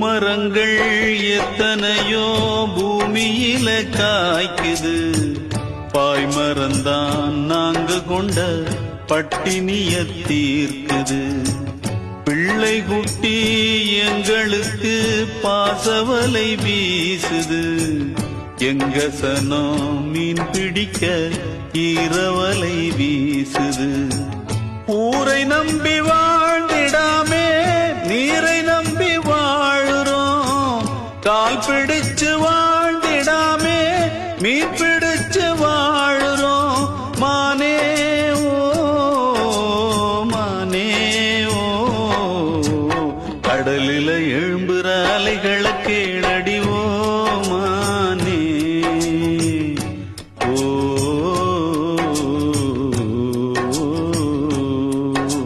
பூமரங்கள் எத்தனையோ பூமியில காய்க்குது. பாய்மரந்தான் நாங்க கொண்ட பட்டினிய தீர்க்குது. பிள்ளை குட்டி எங்களுக்கு பாசவலை வீசுது. எங்க சனம் மீன் பிடிக்க ஈரவலை வீசுது. ஊரை நம்பி வாழ்ந்திடாமே நீரை நம்பி வாழுறோம். கால் பிடிச்சு வாழ்ந்திடாமே மீன் பிடிச்சு வாழுறோம். மானே ஓ மானே ஓ கடலில்